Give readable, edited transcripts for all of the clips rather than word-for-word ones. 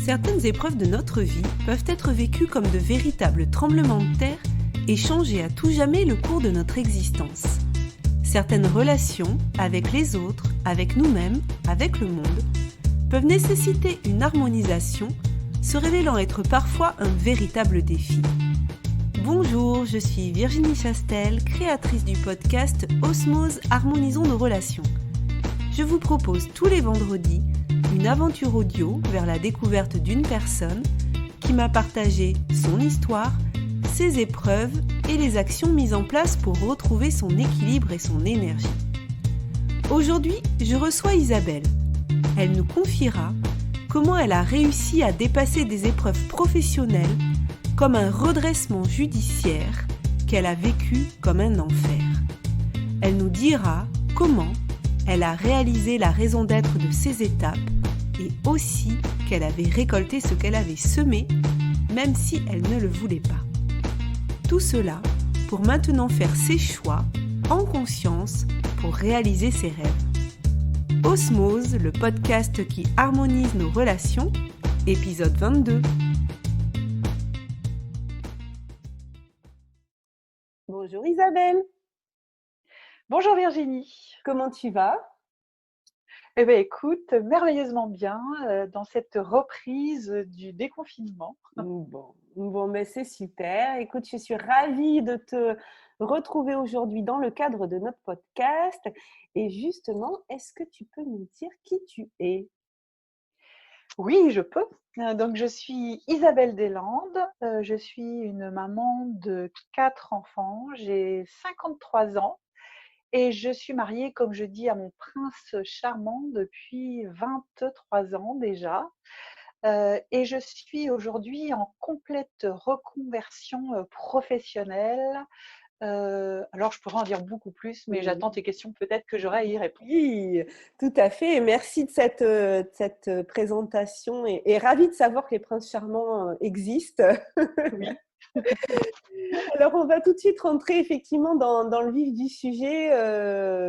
Certaines épreuves de notre vie peuvent être vécues comme de véritables tremblements de terre et changer à tout jamais le cours de notre existence. Certaines relations, avec les autres, avec nous-mêmes, avec le monde, peuvent nécessiter une harmonisation, se révélant être parfois un véritable défi. Bonjour, je suis Virginie Chastel, créatrice du podcast Osmose Harmonisons nos relations. Je vous propose tous les vendredis une aventure audio vers la découverte d'une personne qui m'a partagé son histoire, ses épreuves et les actions mises en place pour retrouver son équilibre et son énergie. Aujourd'hui, je reçois Isabelle. Elle nous confiera comment elle a réussi à dépasser des épreuves professionnelles comme un redressement judiciaire qu'elle a vécu comme un enfer. Elle nous dira comment elle a réalisé la raison d'être de ces étapes et aussi qu'elle avait récolté ce qu'elle avait semé, même si elle ne le voulait pas. Tout cela pour maintenant faire ses choix en conscience pour réaliser ses rêves. Osmose, le podcast qui harmonise nos relations, épisode 22. Bonjour Isabelle. Bonjour Virginie. Comment tu vas ? Eh bien écoute, merveilleusement bien dans cette reprise du déconfinement. Bon, mais c'est super. Écoute, je suis ravie de te retrouver aujourd'hui dans le cadre de notre podcast. Et justement, est-ce que tu peux nous dire qui tu es ? Oui, je peux. Donc je suis Isabelle Deslandes, je suis une maman de 4 enfants, j'ai 53 ans et je suis mariée, comme je dis, à mon prince charmant depuis 23 ans déjà. Et je suis aujourd'hui en complète reconversion professionnelle. Alors, je pourrais en dire beaucoup plus, mais j'attends tes questions, peut-être que j'aurai à y répondre. Oui, tout à fait. Et merci de cette présentation et ravie de savoir que les princes charmants existent. Oui. Alors, on va tout de suite rentrer effectivement dans le vif du sujet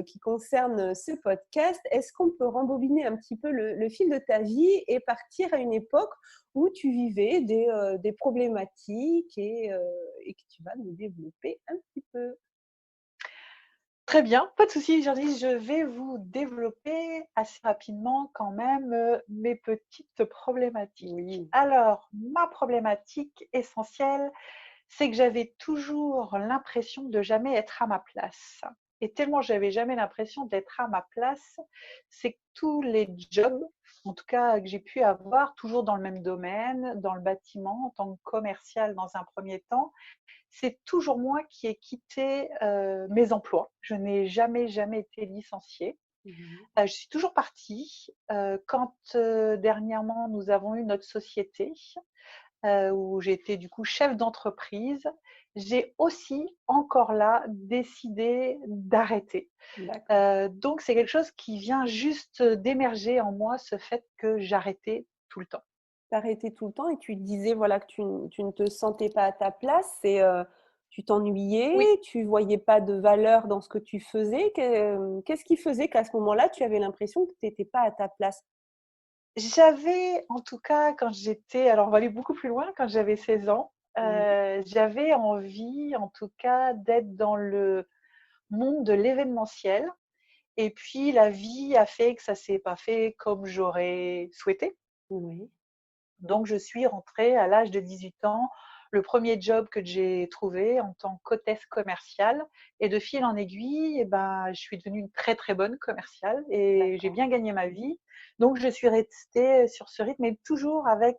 qui concerne ce podcast. Est-ce qu'on peut rembobiner un petit peu le fil de ta vie et partir à une époque où tu vivais des problématiques et que tu vas nous développer un petit peu ? Très bien, pas de souci, Jordi, je vais vous développer assez rapidement quand même mes petites problématiques. Oui. Alors, ma problématique essentielle, c'est que j'avais toujours l'impression de jamais être à ma place. Et tellement j'avais jamais l'impression d'être à ma place, c'est que tous les jobs, en tout cas que j'ai pu avoir, toujours dans le même domaine, dans le bâtiment, en tant que commercial dans un premier temps, c'est toujours moi qui ai quitté mes emplois. Je n'ai jamais été licenciée. Je suis toujours partie. Quand dernièrement nous avons eu notre société, où j'étais du coup chef d'entreprise, j'ai aussi encore là décidé d'arrêter. Donc c'est quelque chose qui vient juste d'émerger en moi, ce fait que j'arrêtais tout le temps. T'arrêtais tout le temps et tu disais voilà, que tu ne te sentais pas à ta place et tu t'ennuyais, Oui, tu voyais pas de valeur dans ce que tu faisais. Qu'est-ce qui faisait qu'à ce moment-là, tu avais l'impression que tu n'étais pas à ta place ? j'avais en tout cas quand j'étais, alors on va aller beaucoup plus loin, quand j'avais 16 ans, j'avais envie en tout cas d'être dans le monde de l'événementiel. Et puis la vie a fait que ça s'est pas fait comme j'aurais souhaité. Oui. Donc je suis rentrée à l'âge de 18 ans, le premier job que j'ai trouvé en tant qu'hôtesse commerciale. Et de fil en aiguille, eh ben, je suis devenue une très très bonne commerciale et j'ai bien gagné ma vie. Donc je suis restée sur ce rythme, mais toujours avec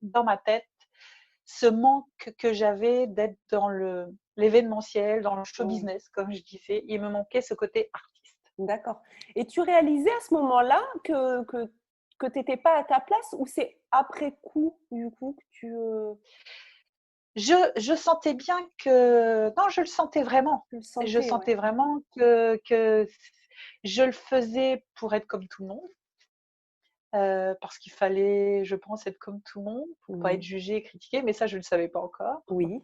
dans ma tête ce manque que j'avais d'être dans l'événementiel, dans le show business, comme je disais. Il me manquait ce côté artiste. D'accord. Et tu réalisais à ce moment-là que tu n'étais pas à ta place ou c'est après coup, du coup, que tu… Je sentais bien que… Non, je le sentais vraiment. le Je sentais, sentais vraiment que je le faisais pour être comme tout le monde, parce qu'il fallait, je pense, être comme tout le monde pour pas être jugé et critiqué, mais ça, je ne le savais pas encore. Oui.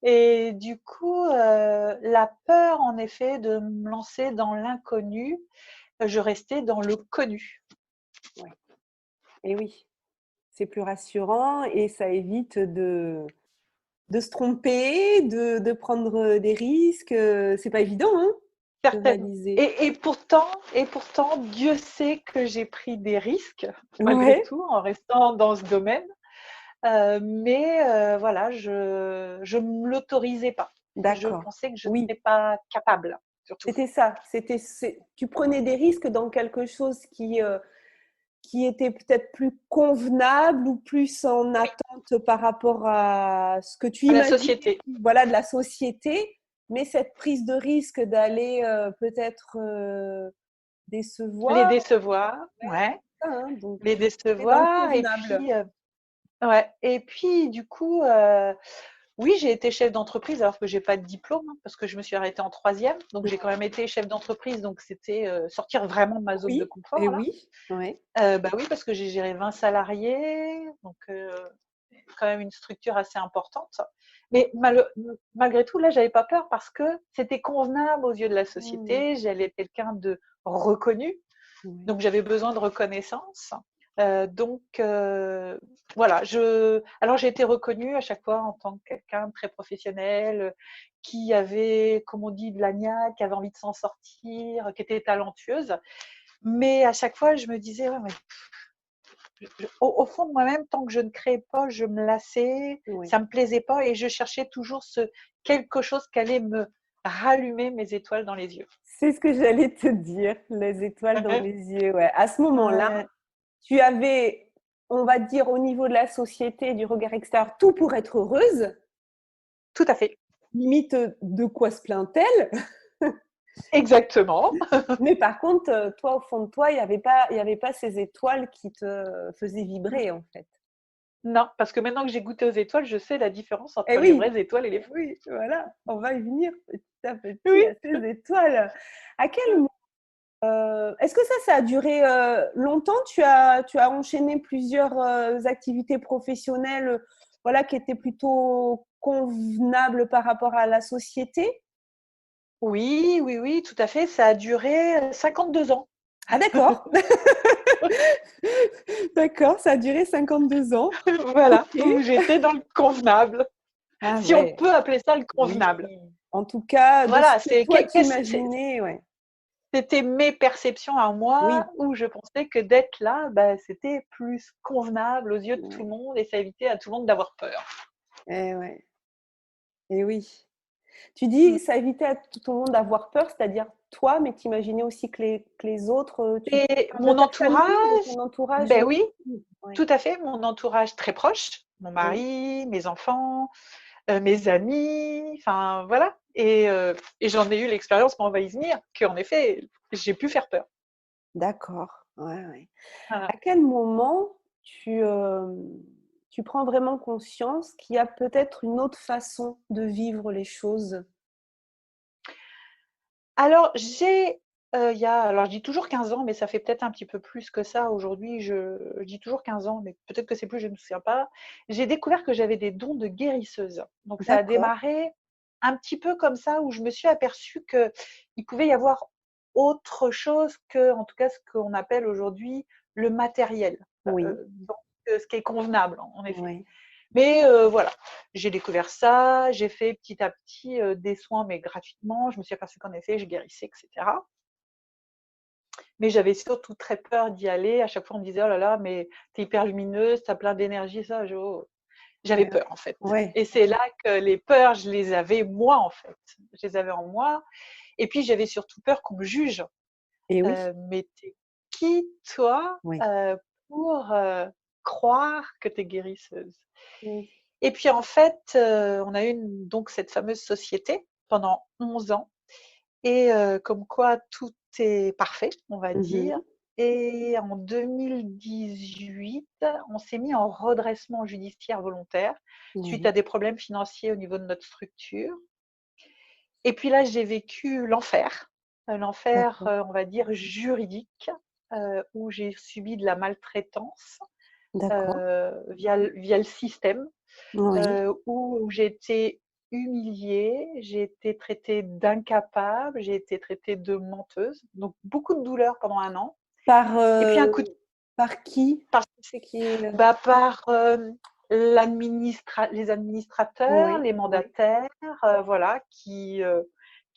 Et du coup, la peur, en effet, de me lancer dans l'inconnu, je restais dans le connu. Ouais. Et oui. c'est plus rassurant et ça évite de se tromper, de prendre des risques. C'est pas évident, hein, de certainement. réaliser. Et pourtant, Dieu sait que j'ai pris des risques, malgré Ouais, tout, en restant dans ce domaine. Mais voilà, je ne me l'autorisais pas. Je d'accord. pensais que je Oui, n'étais pas capable, surtout. c'était ça. Tu prenais des risques dans quelque chose qui était peut-être plus convenable ou plus en attente par rapport à ce que tu À la imaginais, société. voilà, de la société. Mais cette prise de risque d'aller peut-être Les décevoir, décevoir, ouais, hein, donc les c'est dans le décevoir. Et convenable. puis, ouais. Et puis, du coup, oui, j'ai été chef d'entreprise alors que j'ai pas de diplôme, hein, parce que je me suis arrêtée en troisième. Donc, j'ai quand même été chef d'entreprise. Donc, c'était sortir vraiment de ma zone de Oui, et confort, là. oui, ouais. Bah oui, parce que j'ai géré 20 salariés. Donc, quand même une structure assez importante. Mais malgré tout, là, j'avais pas peur parce que c'était convenable aux yeux de la Mmh. société. J'allais être quelqu'un de reconnu. Ouais. Donc, j'avais besoin de reconnaissance. Donc, voilà. Alors, j'ai été reconnue à chaque fois en tant que quelqu'un de très professionnel, qui avait, comme on dit, de la niaque, qui avait envie de s'en sortir, qui était talentueuse. Mais à chaque fois, je me disais, ouais, mais au fond de moi-même, tant que je ne créais pas, je me lassais, Ouais. ça me plaisait pas et je cherchais toujours ce quelque chose qui allait me rallumer mes étoiles dans les yeux. C'est ce que j'allais te dire, les étoiles dans les yeux. Ouais. À ce moment-là, Ouais, tu avais, on va dire, au niveau de la société, du regard extérieur, tout pour être heureuse. tout à fait. Limite, de quoi se plaint-elle? Exactement. Mais par contre, toi, au fond de toi, il y avait pas ces étoiles qui te faisaient vibrer, en fait. Non, parce que maintenant que j'ai goûté aux étoiles, je sais la différence Eh entre les oui, vraies étoiles et les fausses. oui, voilà, on va y venir petit à petit Oui. à ces étoiles. À quel moment est-ce que ça a duré longtemps? Tu as enchaîné plusieurs activités professionnelles, voilà, qui étaient plutôt convenables par rapport à la société? Oui, oui, oui, tout à fait. Ça a duré 52 ans. Ah d'accord. D'accord, ça a duré 52 ans. Voilà, OK. où j'étais dans le convenable, Ah si on ouais, peut appeler ça le oui. convenable. En tout cas, de ce Voilà, que toi t'imaginais, ouais. c'était mes perceptions à moi Oui, où je pensais que d'être là, bah, c'était plus convenable aux yeux de tout ouais. le monde et ça évitait à tout le monde d'avoir peur. Eh ouais, et oui. Tu Mm. dis, ça évitait à tout le monde d'avoir peur, c'est-à-dire toi, mais t'imaginais aussi que les autres, tu Et parles de mon ta famille, de entourage, ton entourage ben oui, aussi? Ouais. tout à fait, mon entourage très proche, mon Oui, mari, mes enfants, mes amis, enfin voilà. Et j'en ai eu l'expérience, mais on va y venir, qu'en effet, j'ai pu faire peur. d'accord. Ouais, ouais. À Voilà. quel moment tu prends vraiment conscience qu'il y a peut-être une autre façon de vivre les choses? Alors, alors je dis toujours 15 ans, mais ça fait peut-être un petit peu plus que ça aujourd'hui. Je dis toujours 15 ans, mais peut-être que c'est plus, je ne me souviens pas. J'ai découvert que j'avais des dons de guérisseuse. Donc, ça a D'accord, démarré un petit peu comme ça, où je me suis aperçue qu'il pouvait y avoir autre chose que, en tout cas, ce qu'on appelle aujourd'hui le matériel. oui, Donc, ce qui est convenable, en effet. ouais. Mais voilà, j'ai découvert ça, j'ai fait petit à petit des soins, mais gratuitement. Je me suis aperçue qu'en effet, je guérissais, etc. Mais j'avais surtout très peur d'y aller. À chaque fois, on me disait, oh là là, mais t'es hyper lumineuse, t'as plein d'énergie, ça. J'avais peur, en fait. Ouais. Et c'est là que les peurs, je les avais moi, en fait. Je les avais en moi. Et puis, j'avais surtout peur qu'on me juge. Et oui, Mais t'es qui, toi, oui. pour croire que t'es guérisseuse? Mmh. Et puis en fait, on a eu donc cette fameuse société pendant 11 ans et comme quoi tout est parfait, on va dire. Mmh. Et en 2018, on s'est mis en redressement judiciaire volontaire suite Oui, à des problèmes financiers au niveau de notre structure. Et puis là, j'ai vécu l'enfer, l'enfer, d'accord, on va dire juridique, où j'ai subi de la maltraitance, d'accord. via le système. Oui. Où j'ai été humiliée, j'ai été traitée d'incapable, j'ai été traitée de menteuse, donc beaucoup de douleur pendant 1 an. Par, Et puis un coup de Par qui? Parce C'est qui est, par les administrateurs, Oui, les oui, mandataires, voilà, qui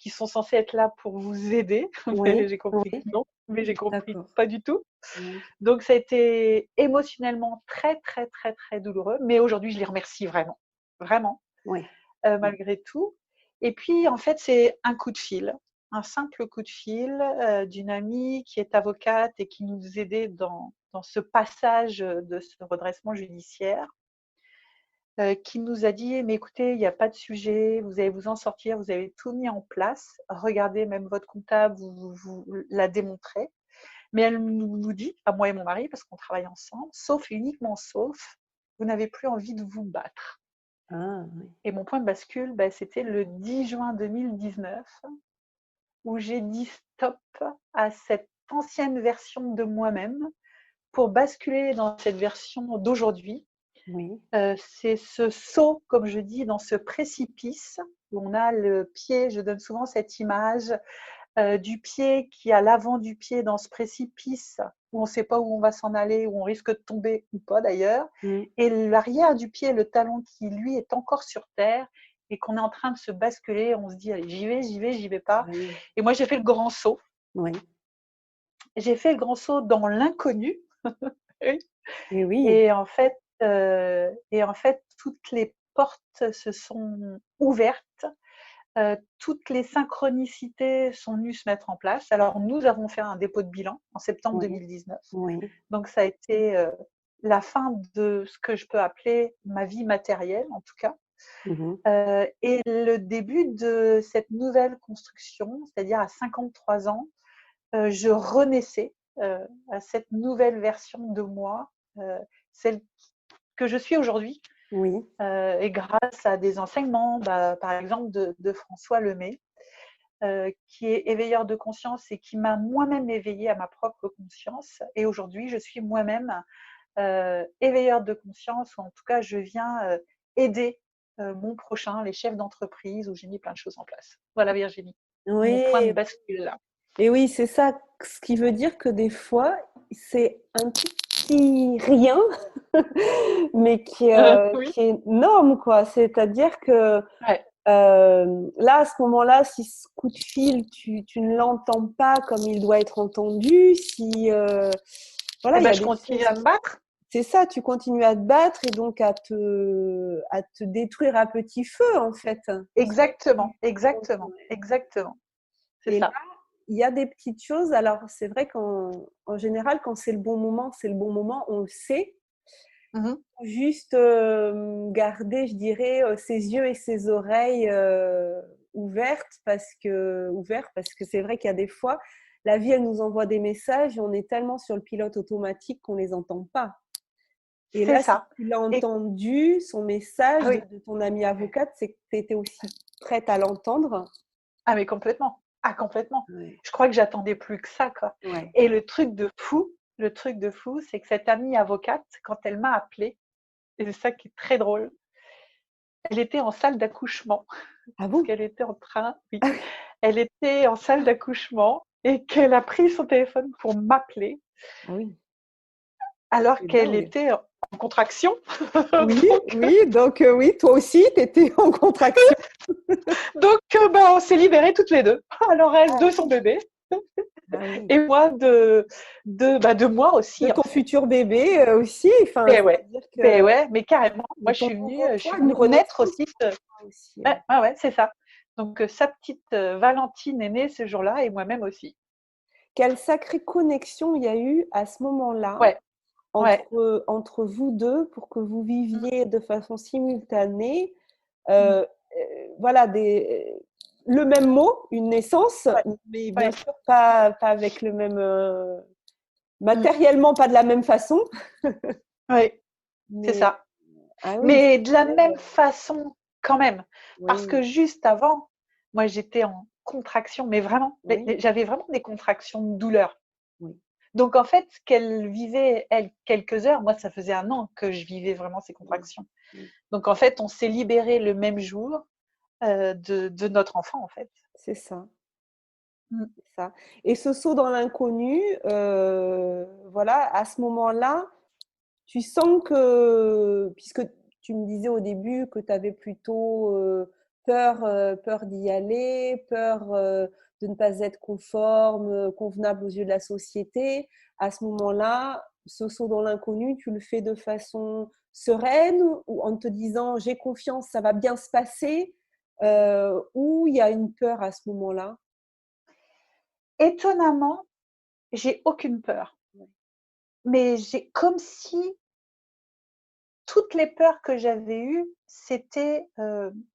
sont censés être là pour vous aider. Mais oui, j'ai compris que oui, non, mais j'ai compris d'accord. pas du tout. Oui, Donc ça a été émotionnellement très, très, très, très douloureux. Mais aujourd'hui, je les remercie vraiment, vraiment, oui, malgré tout. Et puis, en fait, c'est un coup de fil, un simple coup de fil d'une amie qui est avocate et qui nous aidait dans ce passage de ce redressement judiciaire, qui nous a dit, mais écoutez, il n'y a pas de sujet, vous allez vous en sortir, vous avez tout mis en place, regardez, même votre comptable vous l'a démontré. Mais elle nous dit, à moi et mon mari, parce qu'on travaille ensemble, sauf, uniquement sauf, vous n'avez plus envie de vous battre. ah, oui, Et mon point de bascule, c'était le 10 juin 2019, où j'ai dit stop à cette ancienne version de moi-même pour basculer dans cette version d'aujourd'hui. oui, C'est ce saut, comme je dis, dans ce précipice où on a le pied, je donne souvent cette image du pied qui est à l'avant du pied dans ce précipice où on ne sait pas où on va s'en aller, où on risque de tomber ou pas d'ailleurs, mm, et l'arrière du pied, le talon qui lui est encore sur terre et qu'on est en train de se basculer, on se dit allez, j'y vais pas. oui, Et moi j'ai fait le grand saut. oui. J'ai fait le grand saut dans l'inconnu. Et oui, Et en fait, toutes les portes se sont ouvertes. Toutes les synchronicités sont venues se mettre en place. Alors, nous avons fait un dépôt de bilan en septembre oui, 2019. oui, Donc, ça a été la fin de ce que je peux appeler ma vie matérielle, en tout cas. mhm, Et le début de cette nouvelle construction, c'est-à-dire à 53 ans, je renaissais à cette nouvelle version de moi, celle que je suis aujourd'hui, oui, et grâce à des enseignements, par exemple de François Lemay, qui est éveilleur de conscience et qui m'a moi-même éveillée à ma propre conscience. Et aujourd'hui, je suis moi-même éveilleur de conscience, ou en tout cas, je viens aider mon prochain, les chefs d'entreprise, où j'ai mis plein de choses en place. Voilà, Virginie, mon point de oui. bascule là. Et oui, c'est ça, ce qui veut dire que des fois, c'est un tout petit rien, mais Oui, qui est énorme, quoi. C'est-à-dire que ouais. là, à ce moment-là, si ce coup de fil, tu ne l'entends pas comme il doit être entendu, si voilà, Et il y ben, a je des continue choses. à me battre. C'est ça, tu continues à te battre et donc à te détruire à petit feu, en fait. Exactement, exactement, exactement. C'est Et là, ça. il y a des petites choses. Alors, c'est vrai qu'en général, quand c'est le bon moment, c'est le bon moment, on le sait. Mhm. Juste garder, je dirais, ses yeux et ses oreilles ouverts parce que c'est vrai qu'il y a des fois, la vie, elle nous envoie des messages et on est tellement sur le pilote automatique qu'on les entend pas. Et C'est là, si ça. tu l'as Et entendu, son message ah oui, de ton amie avocate, c'est que tu étais aussi prête à l'entendre. ah mais complètement. Ah complètement. Ouais. Je crois que j'attendais plus que ça, quoi. Ouais. Et le truc de fou, c'est que cette amie avocate, quand elle m'a appelée, et c'est ça qui est très drôle, elle était en salle d'accouchement, Ah parce bon? qu'elle était en train, oui, elle était en salle d'accouchement et qu'elle a pris son téléphone pour m'appeler Ah oui, alors c'est qu'elle dingue. était en contraction. Oui, donc, oui, donc oui, toi aussi, tu étais en contraction. on s'est libérés toutes les deux. Alors elle de son bébé Ah oui. et moi de moi De aussi en ton fait. futur bébé aussi, enfin, Mais ouais, c'est-à-dire mais que ouais, mais carrément. de Moi, ton nouveau je toi, suis une venue naître renaissance aussi. aussi. Ouais, ouais, ouais, c'est ça. Donc sa petite Valentine est née ce jour-là et moi-même aussi. Quelle sacrée connexion il y a eu à ce moment-là Ouais, ouais. entre vous deux pour que vous Mm, viviez de façon simultanée, mm, voilà, le même mot, une naissance, ouais, mais bien ouais. sûr pas avec le même, Mm, matériellement pas de la même façon, ouais, c'est mais ça. ah oui, Mais de la c'est même façon quand même, parce oui, que juste avant, moi j'étais en contraction, mais vraiment, oui, j'avais vraiment des contractions de douleur. oui, Donc en fait, qu'elle vivait, elle, quelques heures, moi ça faisait un an que je vivais vraiment ces oui, contractions. oui, Donc en fait, on s'est libéré le même jour de notre enfant en fait. c'est ça. Mmh. C'est ça. Et ce saut dans l'inconnu, voilà, à ce moment-là, tu sens que puisque tu me disais au début que tu avais plutôt, peur d'y aller, peur, de ne pas être conforme, convenable aux yeux de la société. À ce moment-là, ce saut dans l'inconnu, tu le fais de façon sereine ou en te disant: «J'ai confiance, ça va bien se passer», ou il y a une peur à ce moment-là? Étonnamment, j'ai aucune peur, Ouais. mais j'ai comme si toutes les peurs que j'avais eues s'étaient,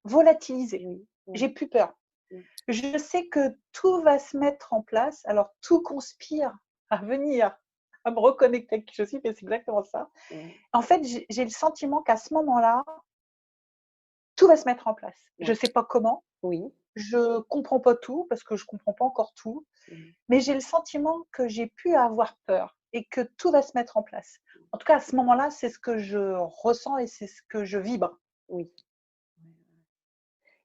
volatilisées. Oui, J'ai oui, plus peur. oui. Je sais que tout va se mettre en place. Alors tout conspire à venir, à me reconnecter avec qui je suis, mais c'est exactement ça. Ouais, En fait, j'ai le sentiment qu'à ce moment-là, tout va se mettre en place. Je ouais. ne sais pas comment, Oui. je comprends pas tout parce que je comprends pas encore tout, Mmh. mais j'ai le sentiment que j'ai pu avoir peur et que tout va se mettre en place. En tout cas, à ce moment-là, c'est ce que je ressens et c'est ce que je vibre. Oui.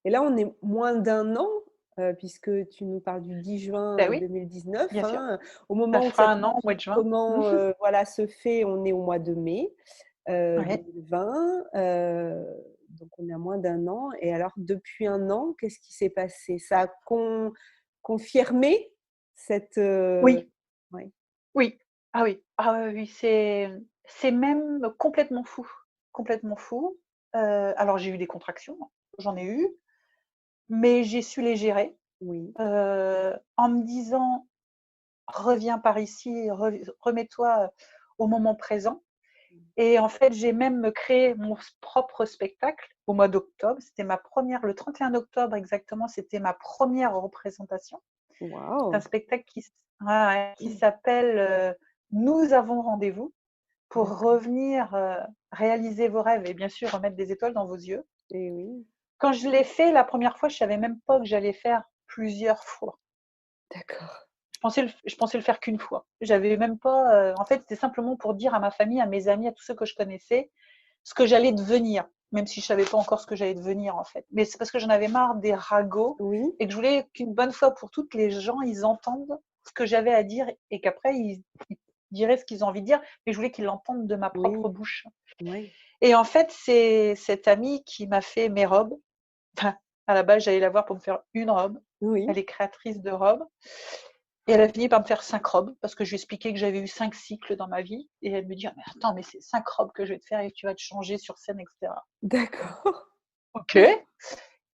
Et là, on est moins d'1 an, puisque tu nous parles du 10 juin, Ben oui, 2019, bien sûr. hein. Au Ça moment où fera cet un an au mois de juin. enregistrement, voilà, se fait, on est au mois de mai, Ouais. 2020, donc on est à moins d'1 an. Et alors depuis 1 an, qu'est-ce qui s'est passé? Ça a confirmé cette, Oui, ouais. oui. Ah oui. Ah oui, oui, c'est même complètement fou. Complètement fou. Alors j'ai eu des contractions, j'en ai eu, mais j'ai su les gérer, Oui, en me disant: «Reviens par ici, remets-toi, au moment présent». Et en fait, j'ai même créé mon propre spectacle au mois d'octobre. C'était ma première, le 31 octobre exactement, c'était ma première représentation. C'est un waouh! spectacle ouais, ouais, qui s'appelle Nous avons rendez-vous pour D'accord. revenir réaliser vos rêves et bien sûr remettre des étoiles dans vos yeux. Et oui, Quand je l'ai fait la première fois, je savais même pas que j'allais faire plusieurs fois. d'accord. Je pensais le faire qu'une fois. J'avais même pas. En fait, c'était simplement pour dire à ma famille, à mes amis, à tous ceux que je connaissais, ce que j'allais devenir, même si je savais pas encore ce que j'allais devenir en fait. Mais c'est parce que j'en avais marre des ragots Oui, et que je voulais qu'une bonne fois pour toutes les gens ils entendent ce que j'avais à dire et qu'après ils diraient ce qu'ils ont envie de dire, mais je voulais qu'ils l'entendent de ma propre oui, bouche. oui, Et en fait, c'est cette amie qui m'a fait mes robes. Enfin, à la base, j'allais la voir pour me faire une robe. oui. Elle est créatrice de robes. Et elle a fini par me faire 5 robes parce que je lui ai expliqué que j'avais eu 5 cycles dans ma vie. Et elle me dit: «Ah, mais attends, mais c'est 5 robes que je vais te faire et tu vas te changer sur scène, etc.» D'accord. Ok. Et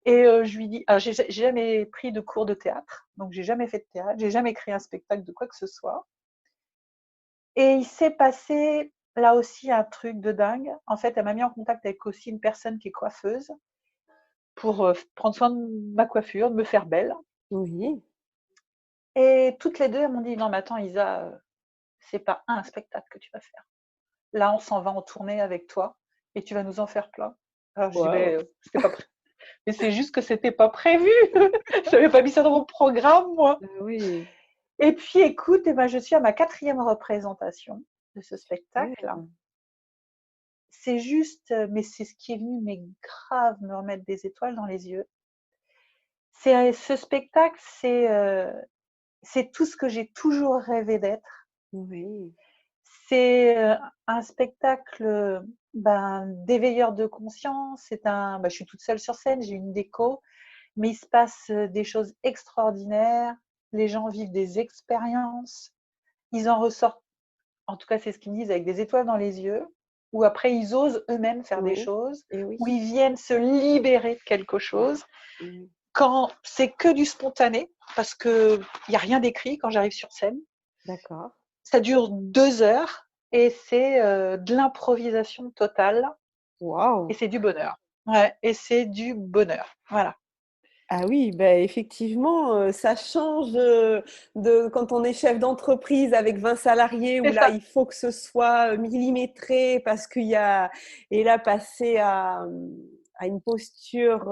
je lui dis, alors j'ai jamais pris de cours de théâtre, donc j'ai jamais fait de théâtre, j'ai jamais créé un spectacle de quoi que ce soit. Et il s'est passé là aussi un truc de dingue. En fait, elle m'a mis en contact avec aussi une personne qui est coiffeuse pour prendre soin de ma coiffure, de me faire belle. Oui, Et toutes les deux, elles m'ont dit: «Non, mais attends, Isa, c'est pas un spectacle que tu vas faire. Là, on s'en va en tournée avec toi et tu vas nous en faire plein.» Alors je dis: waouh! «Mais c'était pas pré mais c'est juste que c'était pas prévu. J'avais pas mis ça dans mon programme, moi.» Oui, Et puis écoute, eh ben, je suis à ma 4e représentation de ce spectacle. super. C'est juste, mais c'est ce qui est venu, mais grave me remettre des étoiles dans les yeux. Ce spectacle, c'est tout ce que j'ai toujours rêvé d'être. Oui, C'est, un spectacle, ben, d'éveilleur de conscience. Je suis toute seule sur scène, j'ai une déco, mais il se passe, des choses extraordinaires. Les gens vivent des expériences. Ils en ressortent, en tout cas, c'est ce qu'ils me disent, avec des étoiles dans les yeux, ou après ils osent eux-mêmes faire des oui, choses, et oui, ou ils viennent se libérer de quelque chose. oui, Quand c'est que du spontané, parce qu'il n'y a rien d'écrit quand j'arrive sur scène, d'accord. ça dure 2 heures et c'est de l'improvisation totale Waouh! et c'est du bonheur. Ouais, et c'est du bonheur. Voilà. Ah oui, bah, effectivement, ça change, de quand on est chef d'entreprise avec 20 salariés où C'est là, ça. il faut que ce soit, millimétré parce qu'il y a et là, passer à une posture,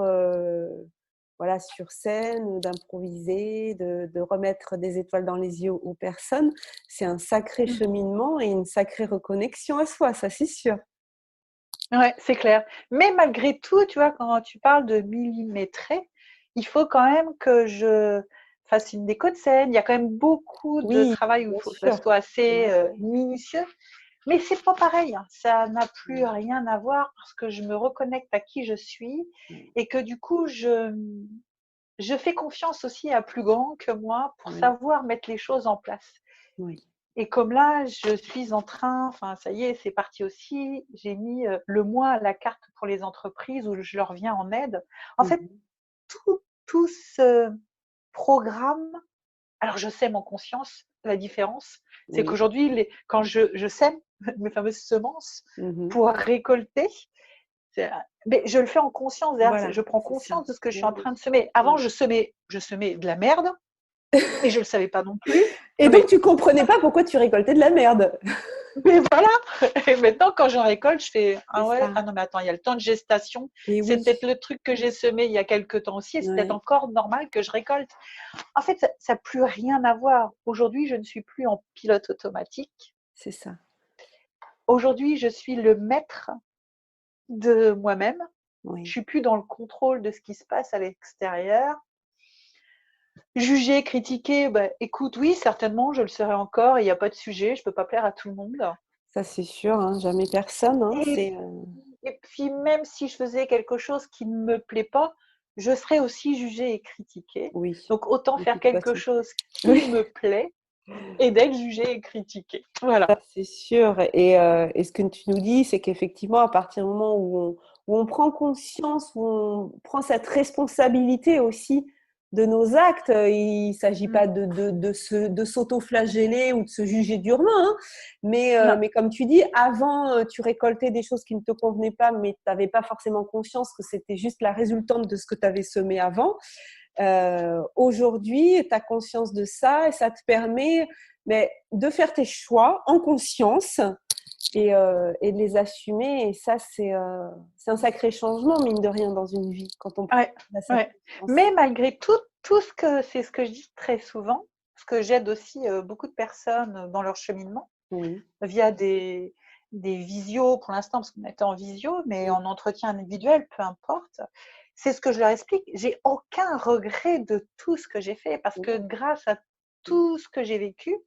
voilà, sur scène, d'improviser, de remettre des étoiles dans les yeux aux personnes, c'est un sacré Mmh. cheminement et une sacrée reconnexion à soi, ça, c'est sûr. Ouais, c'est clair. Mais malgré tout, tu vois, quand tu parles de millimétrer, il faut quand même que fasse une déco de scène. Il y a quand même beaucoup de Oui, travail où il bien faut que ça sûr. soit assez Ouais. minutieux. Mais c'est pas pareil, hein. Ça n'a plus rien à voir parce que je me reconnecte à qui je suis Ouais. et que du coup, je fais confiance aussi à plus grand que moi pour Oui, savoir mettre les choses en place. oui. Et comme là, je suis en train, enfin ça y est, c'est parti aussi, j'ai mis le mois à la carte pour les entreprises où je leur viens en aide. En fait, Mhm. tout ce programme, alors je sème en conscience la différence, c'est Oui. qu'aujourd'hui, quand je sème mes fameuses semences Mhm. pour récolter, mais je le fais en conscience, Voilà, je prends c'est ça. conscience de ce que je suis Oui, en oui. train de semer. Avant, Ouais. je semais de la merde et je ne le savais pas non plus. Et Non, donc, mais tu comprenais pas pourquoi tu récoltais de la merde. Mais voilà. Et maintenant, quand j'en récolte, je fais C'est ah ouais, ça. ah non mais attends, il y a le temps de gestation. Et C'est oui. peut-être le truc que j'ai semé il y a quelques temps aussi, et c'est peut-être Ouais, encore normal que je récolte. En fait, ça n'a plus rien à voir. Aujourd'hui, je ne suis plus en pilote automatique. c'est ça. Aujourd'hui, je suis le maître de moi-même. Je Oui. suis plus dans le contrôle de ce qui se passe à l'extérieur. Juger, critiquer, bah, écoute, oui, certainement, je le serai encore. Il n'y a pas de sujet. Je peux pas plaire à tout le monde. Ça, c'est sûr, hein, jamais personne. Hein, Et Et puis, même si je faisais quelque chose qui ne me plaît pas, je serais aussi jugée et critiquée. oui, Donc, autant de faire toute quelque façon. chose qui Oui, me plaît et d'être jugée et critiquée. Voilà. ça, c'est sûr. Et ce que tu nous dis, c'est qu'effectivement, à partir du moment où on prend conscience, où on prend cette responsabilité aussi de nos actes, il ne s'agit Mm. pas de s'auto-flageller ou de se juger durement, hein, Non. mais comme tu dis, avant, tu récoltais des choses qui ne te convenaient pas, mais tu n'avais pas forcément conscience que c'était juste la résultante de ce que tu avais semé avant. Aujourd'hui, tu as conscience de ça et ça te permet de faire tes choix en conscience et de les assumer. Et ça, c'est un sacré changement, mine de rien, dans une vie, quand on Ouais. a cette Ouais. conscience. Mais malgré tout c'est ce que je dis très souvent, parce que j'aide aussi beaucoup de personnes dans leur cheminement Oui, via des visios pour l'instant, parce qu'on était en visio, mais oui, en entretien individuel, peu importe. C'est ce que je leur explique. J'ai aucun regret de tout ce que j'ai fait parce que oui, grâce à tout ce que j'ai vécu,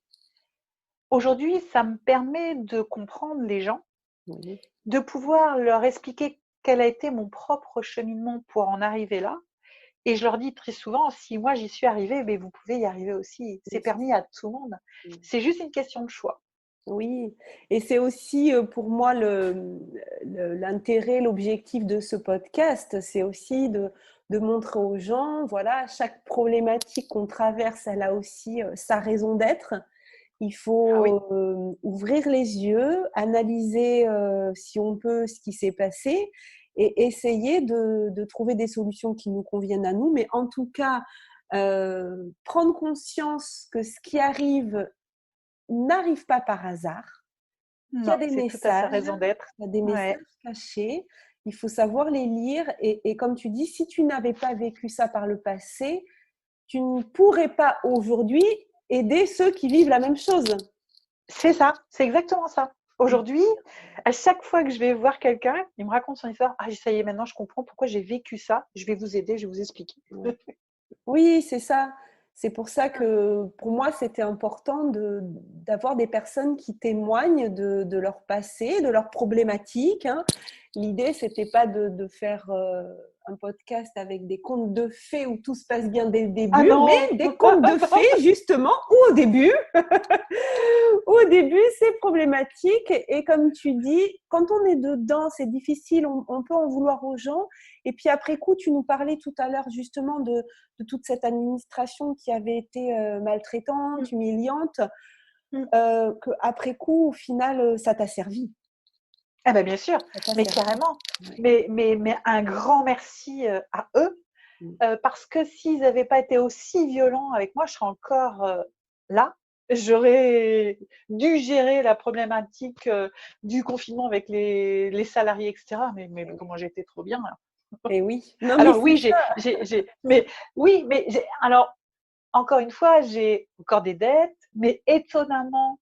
aujourd'hui, ça me permet de comprendre les gens, oui. de pouvoir leur expliquer quel a été mon propre cheminement pour en arriver là. Et je leur dis très souvent, si moi j'y suis arrivée, mais vous pouvez y arriver aussi. C'est Oui, c'est permis à tout le monde. ça. C'est juste une question de choix. Oui, et c'est aussi pour moi l'intérêt, l'objectif de ce podcast, c'est aussi de montrer aux gens, voilà, chaque problématique qu'on traverse, elle a aussi sa raison d'être. Il Ah oui. faut ouvrir les yeux, analyser si on peut ce qui s'est passé et essayer de trouver des solutions qui nous conviennent à nous, mais en tout cas, prendre conscience que ce qui arrive n'arrive pas par hasard, qu'il y a Non, des c'est tout à sa messages, raison d'être. il y a des Ouais, messages cachés, il faut savoir les lire et comme tu dis, si tu n'avais pas vécu ça par le passé, tu ne pourrais pas aujourd'hui aider ceux qui vivent la même chose. c'est ça, c'est exactement ça. Aujourd'hui, à chaque fois que je vais voir quelqu'un, il me raconte son histoire. Ah, ça y est, maintenant je comprends pourquoi j'ai vécu ça. Je vais vous aider, je vais vous expliquer. Ouais. Oui, c'est ça. C'est pour ça que pour moi, c'était important d'avoir des personnes qui témoignent de leur passé, de leurs problématiques. Hein. L'idée, c'était pas de faire un podcast avec des contes de fées où tout se passe bien dès le Ah début, non. mais des contes de fées, justement, où au début, au début, c'est problématique. Et comme tu dis, quand on est dedans, c'est difficile, on peut en vouloir aux gens. Et puis après coup, tu nous parlais tout à l'heure justement de toute cette administration qui avait été maltraitante, humiliante, qu'après coup, au final, ça t'a servi. Ah ben bien sûr, Ça t'a mais servi. carrément. Ouais. Mais un grand merci à eux, Mm. parce que s'ils n'avaient pas été aussi violents avec moi, je serais encore là. J'aurais dû gérer la problématique du confinement avec les salariés, etc. Mais comment j'étais trop bien là. Et oui. Non, mais Alors c'est oui, ça. mais oui, alors encore une fois, j'ai encore des dettes, mais étonnamment,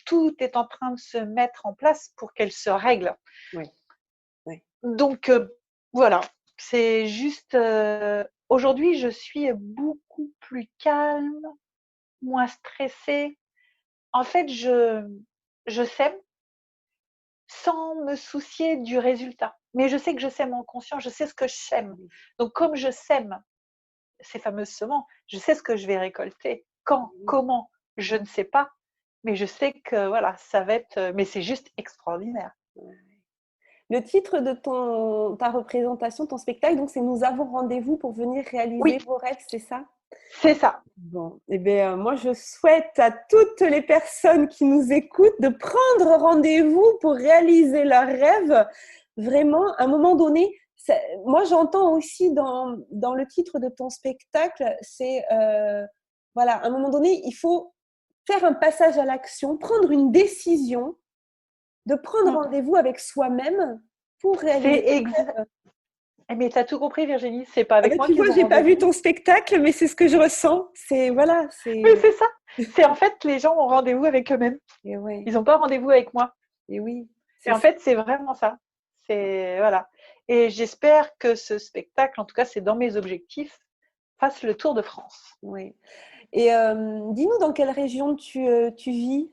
tout est en train de se mettre en place pour qu'elles se règlent. Oui. Oui. Donc voilà, C'est juste, aujourd'hui, je suis beaucoup plus calme, moins stressée. En fait, je sème sans me soucier du résultat. Mais je sais que je sème en conscience, je sais ce que je sème. Donc, comme je sème ces fameuses semences, je sais ce que je vais récolter. Quand, comment, je ne sais pas. Mais je sais que voilà, ça va être. Mais c'est juste extraordinaire. Le titre de ta représentation, ton spectacle, donc c'est Nous avons rendez-vous pour venir réaliser vos rêves, c'est ça? C'est ça. Bon, eh bien, moi, je souhaite à toutes les personnes qui nous écoutent de prendre rendez-vous pour réaliser leurs rêves. Vraiment, à un moment donné, moi, j'entends aussi dans le titre de ton spectacle, c'est, voilà, à un moment donné, il faut faire un passage à l'action, prendre une décision, de prendre rendez-vous avec soi-même pour réaliser. Mais tu as tout compris, Virginie. C'est pas avec moi tu vois, j'ai pas vu ton spectacle, mais c'est ce que je ressens. C'est voilà, Oui, c'est ça. C'est en fait les gens ont rendez-vous avec eux-mêmes. Et ouais. Ils n'ont pas rendez-vous avec moi. Et oui. Et en fait, c'est vraiment ça. C'est voilà. Et j'espère que ce spectacle, en tout cas, c'est dans mes objectifs, fasse le tour de France. Oui. Et dis-nous dans quelle région tu vis?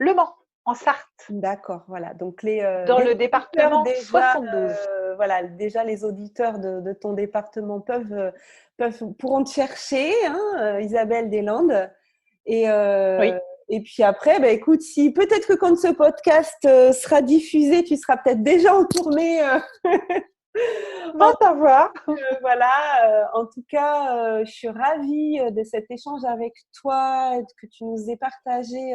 Le Mans, en Sarthe. D'accord, voilà. Donc dans le département 72. Voilà, déjà les auditeurs de ton département pourront te chercher, hein, Isabelle Deslandes. Et oui. Et puis après, bah, écoute, si peut-être que quand ce podcast sera diffusé, tu seras peut-être déjà en tournée. Va savoir. Voilà, en tout cas, je suis ravie de cet échange avec toi, que tu nous aies partagé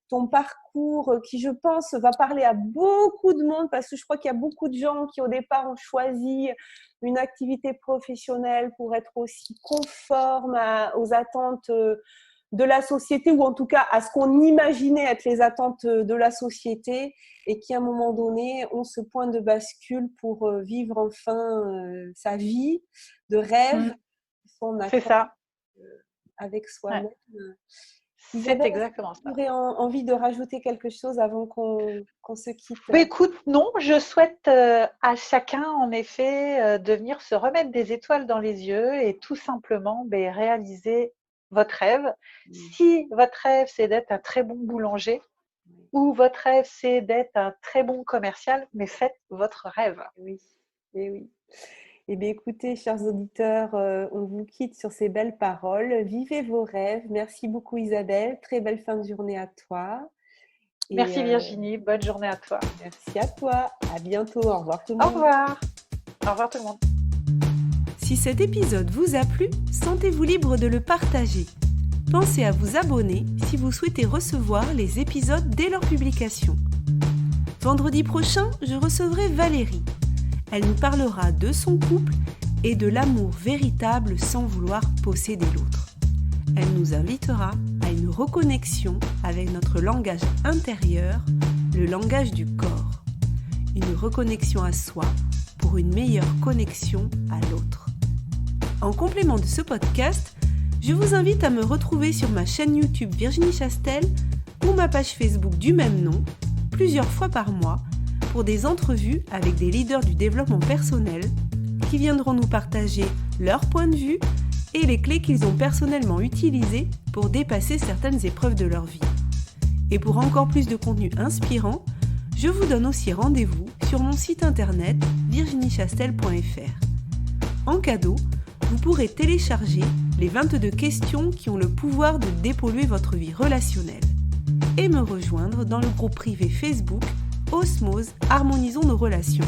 ton parcours qui, je pense, va parler à beaucoup de monde parce que je crois qu'il y a beaucoup de gens qui, au départ, ont choisi une activité professionnelle pour être aussi conforme aux attentes de la société, ou en tout cas à ce qu'on imaginait être les attentes de la société, et qui à un moment donné ont ce point de bascule pour vivre enfin sa vie de rêve, son accord. C'est ça. Avec soi-même. Ouais. C'est exactement ça. Tu aurais envie de rajouter quelque chose avant qu'on se quitte? Écoute, non, je souhaite à chacun, en effet, de venir se remettre des étoiles dans les yeux et tout simplement réaliser votre rêve. Si votre rêve, c'est d'être un très bon boulanger, ou votre rêve, c'est d'être un très bon commercial, mais faites votre rêve. Oui, et oui. Eh bien, écoutez, chers auditeurs, on vous quitte sur ces belles paroles. Vivez vos rêves. Merci beaucoup, Isabelle. Très belle fin de journée à toi. Et merci, Virginie. Bonne journée à toi. Merci à toi. À bientôt. Au revoir tout le monde. Au revoir. Au revoir tout le monde. Si cet épisode vous a plu, sentez-vous libre de le partager. Pensez à vous abonner si vous souhaitez recevoir les épisodes dès leur publication. Vendredi prochain, je recevrai Valérie. Elle nous parlera de son couple et de l'amour véritable sans vouloir posséder l'autre. Elle nous invitera à une reconnexion avec notre langage intérieur, le langage du corps. Une reconnexion à soi pour une meilleure connexion à l'autre. En complément de ce podcast, je vous invite à me retrouver sur ma chaîne YouTube Virginie Chastel ou ma page Facebook du même nom, plusieurs fois par mois, pour des entrevues avec des leaders du développement personnel qui viendront nous partager leur point de vue et les clés qu'ils ont personnellement utilisées pour dépasser certaines épreuves de leur vie. Et pour encore plus de contenu inspirant, je vous donne aussi rendez-vous sur mon site internet virginiechastel.fr. En cadeau, vous pourrez télécharger les 22 questions qui ont le pouvoir de dépolluer votre vie relationnelle et me rejoindre dans le groupe privé Facebook Osmose, harmonisons nos relations.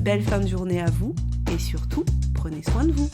Belle fin de journée à vous et surtout, prenez soin de vous.